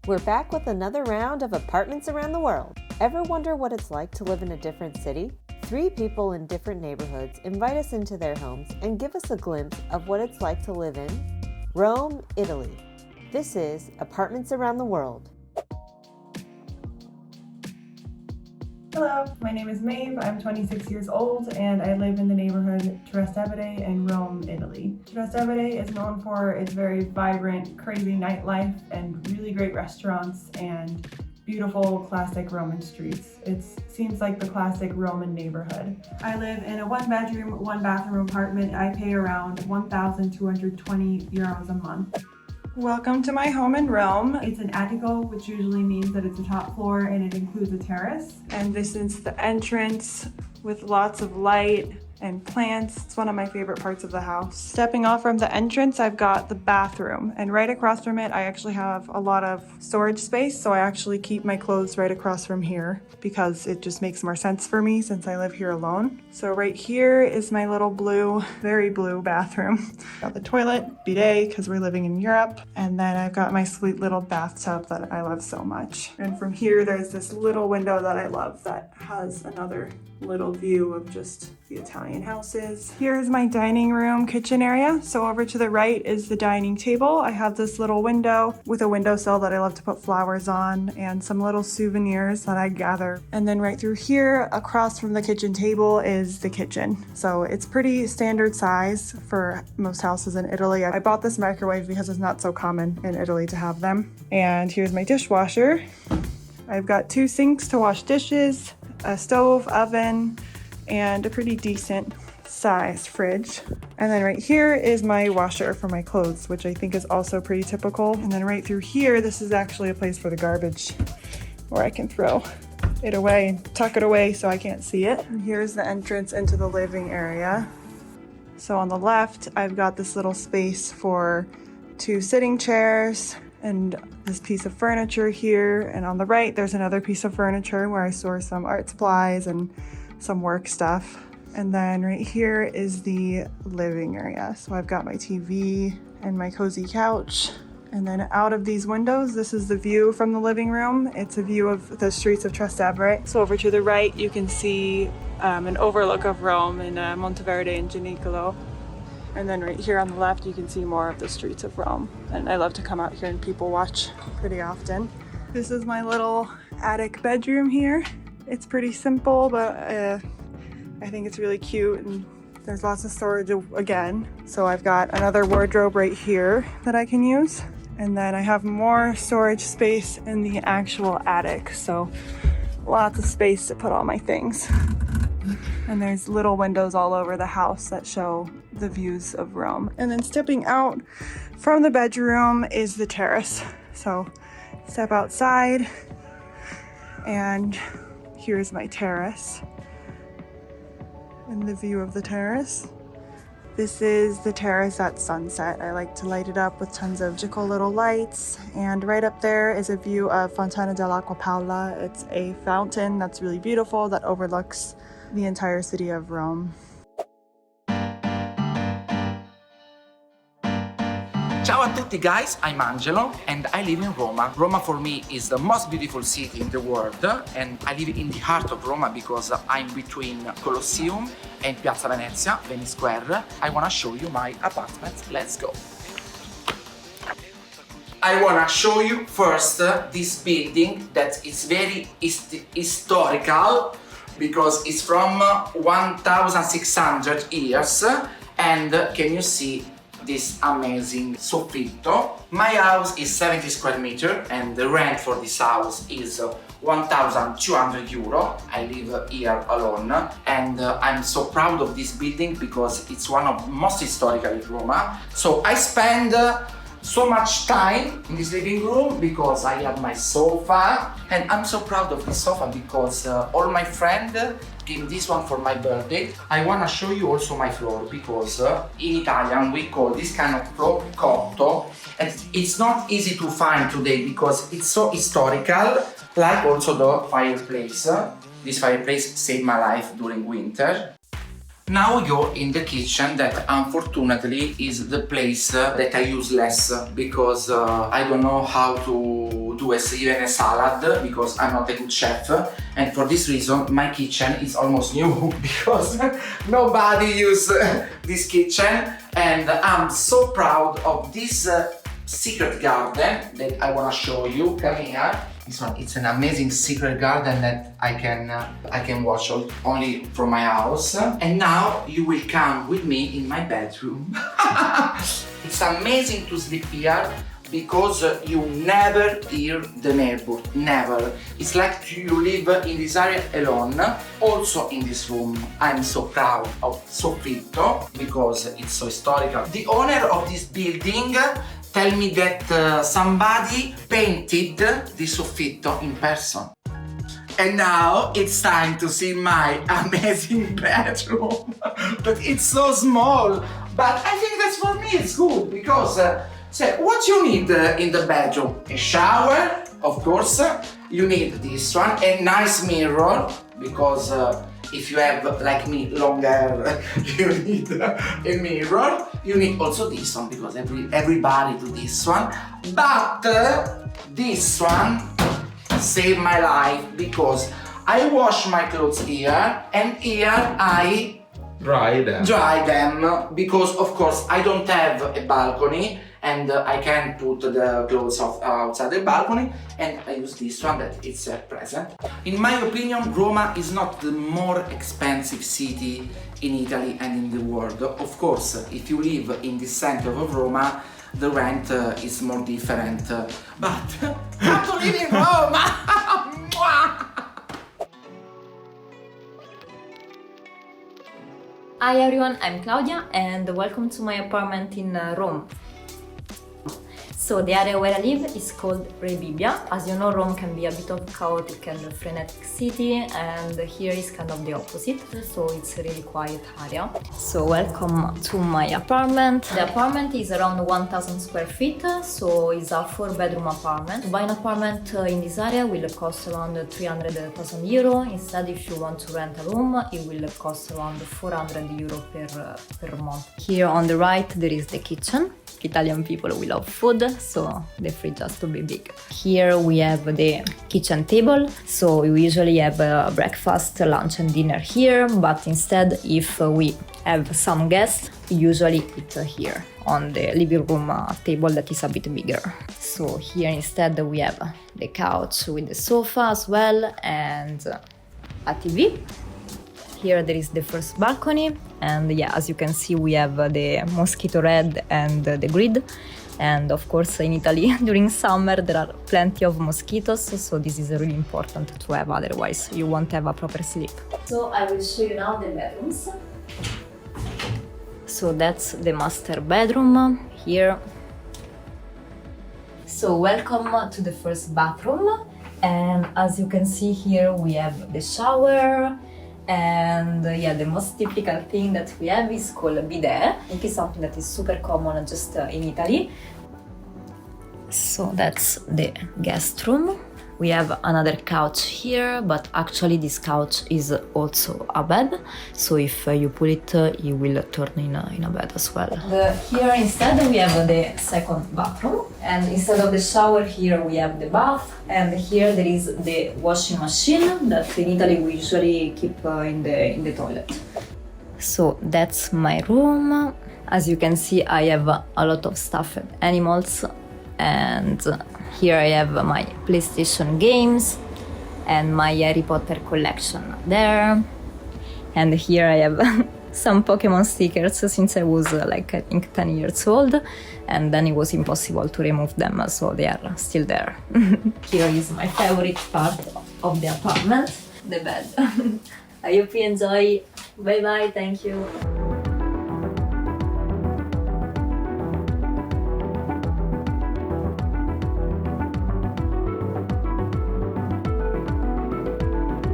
We're back with another round of apartments around the world. Ever wonder what it's like to live in a different city? 3 people in different neighborhoods invite us into their homes and give us a glimpse of what it's like to live in Rome, Italy. This is Apartments Around the World. Hello, my name is Maeve. I'm 26 years old and I live in the neighborhood Trastevere in Rome, Italy. Trastevere is known for its very vibrant, crazy nightlife and really great restaurants and beautiful classic Roman streets. It seems like the classic Roman neighborhood. I live in a 1-bedroom, 1-bathroom apartment. I pay around 1,220 euros a month. Welcome to my home in Rome. It's an attico, which usually means that it's a top floor and it includes a terrace. And this is the entrance with lots of light and plants. It's one of my favorite parts of the house. Stepping off from the entrance, I've got the bathroom, and right across from it, I actually have a lot of storage space. So I actually keep my clothes right across from here because it just makes more sense for me since I live here alone. So right here is my little blue, very blue bathroom. Got the toilet, bidet, because we're living in Europe. And then I've got my sweet little bathtub that I love so much. And from here, there's this little window that I love that has another little view of just the Italian houses. Here's my dining room kitchen area. So over to the right is the dining table. I have this little window with a windowsill that I love to put flowers on and some little souvenirs that I gather. And then right through here across from the kitchen table is the kitchen. So it's pretty standard size for most houses in Italy. I bought this microwave because it's not so common in Italy to have them. And here's my dishwasher. I've got 2 sinks to wash dishes, a stove, oven, and a pretty decent sized fridge. And then right here is my washer for my clothes, which I think is also pretty typical. And then right through here, this is actually a place for the garbage where I can throw it away and tuck it away so I can't see it. And here's the entrance into the living area. So on the left, I've got this little space for 2 sitting chairs and this piece of furniture here. And on the right, there's another piece of furniture where I store some art supplies and some work stuff. And then right here is the living area. So I've got my TV and my cozy couch. And then out of these windows, this is the view from the living room. It's a view of the streets of Trastevere. So over to the right, you can see an overlook of Rome in Monteverde and Gianicolo. And then right here on the left, you can see more of the streets of Rome. And I love to come out here and people watch pretty often. This is my little attic bedroom here. It's pretty simple, but I think it's really cute and there's lots of storage again. So I've got another wardrobe right here that I can use. And then I have more storage space in the actual attic. So lots of space to put all my things. And there's little windows all over the house that show the views of Rome. And then stepping out from the bedroom is the terrace. So step outside and here's my terrace and the view of the terrace. This is the terrace at sunset. I like to light it up with tons of magical little lights. And right up there is a view of Fontana dell'Acqua Paola. It's a fountain that's really beautiful that overlooks the entire city of Rome. Ciao a tutti guys, I'm Angelo and I live in Roma. Roma for me is the most beautiful city in the world and I live in the heart of Roma because I'm between Colosseum and Piazza Venezia, Venice Square. I want to show you my apartment. Let's go. I want to show you first this building that is very historical because it's from 1600 years and can you see this amazing soffitto. My house is 70 square meter and the rent for this house is 1,200 euro. I live here alone and I'm so proud of this building because it's one of the most historical in Roma. So I spend so much time in this living room because I have my sofa and I'm so proud of this sofa because all my friends gave me this one for my birthday. I want to show you also my floor because in Italian we call this kind of floor cotto and it's not easy to find today because it's so historical, like also the fireplace. This fireplace saved my life during winter. Now we go in the kitchen that unfortunately is the place that I use less because I don't know how to do even a salad because I'm not a good chef, and for this reason my kitchen is almost new because nobody use this kitchen, and I'm so proud of this secret garden that I want to show you. Come here. This one, it's an amazing secret garden that I can watch only from my house. And now you will come with me in my bedroom. It's amazing to sleep here because you never hear the neighbor, never. It's like you live in this area alone. Also in this room, I'm so proud of Soffitto because it's so historical. The owner of this building tell me that somebody painted the soffitto in person. And now it's time to see my amazing bedroom. But it's so small. But I think that's for me it's good because what you need in the bedroom? A shower, of course. You need this one, a nice mirror because if you have, like me, long hair, you need a mirror. You need also this one because everybody do this one. But this one saved my life because I wash my clothes here and here I Dry them because of course I don't have a balcony and I can put the clothes outside the balcony, and I use this one that it's present. In my opinion, Roma is not the more expensive city in Italy and in the world. Of course, if you live in the center of Roma, the rent is more different. But come to live in Roma! Hi everyone, I'm Claudia and welcome to my apartment in Rome. So the area where I live is called Rebibbia. As you know, Rome can be a bit of a chaotic and frenetic city, and here is kind of the opposite, so it's a really quiet area. So welcome to my apartment. The apartment is around 1000 square feet, so it's a 4-bedroom apartment. To buy an apartment in this area will cost around 300,000 euro. Instead, if you want to rent a room, it will cost around 400 euro per month. Here on the right there is the kitchen. Italian people we love food, so the fridge has to be big. Here we have the kitchen table, so we usually have breakfast, lunch and dinner here, but instead if we have some guests, we usually eat here on the living room table that is a bit bigger. So here instead we have the couch with the sofa as well and a TV. Here there is the first balcony, and yeah, as you can see we have the mosquito red and the grid, and of course in Italy during summer there are plenty of mosquitoes, so this is really important to have, otherwise you won't have a proper sleep. So I will show you now the bedrooms. So that's the master bedroom here. So welcome to the first bathroom, and as you can see here we have the shower. And yeah, the most typical thing that we have is called a bidet. It is something that is super common just in Italy. So that's the guest room. We have another couch here, but actually this couch is also a bed. So if you pull it, it will turn in a bed as well. Here instead we have the second bathroom. And instead of the shower here we have the bath. And here there is the washing machine that in Italy we usually keep in the toilet. So that's my room. As you can see, I have a lot of stuffed animals. And here I have my PlayStation games and my Harry Potter collection there. And here I have some Pokemon stickers since I was I think 10 years old, and then it was impossible to remove them, so they are still there. Here is my favorite part of the apartment, the bed. I hope you enjoy. Bye bye, thank you.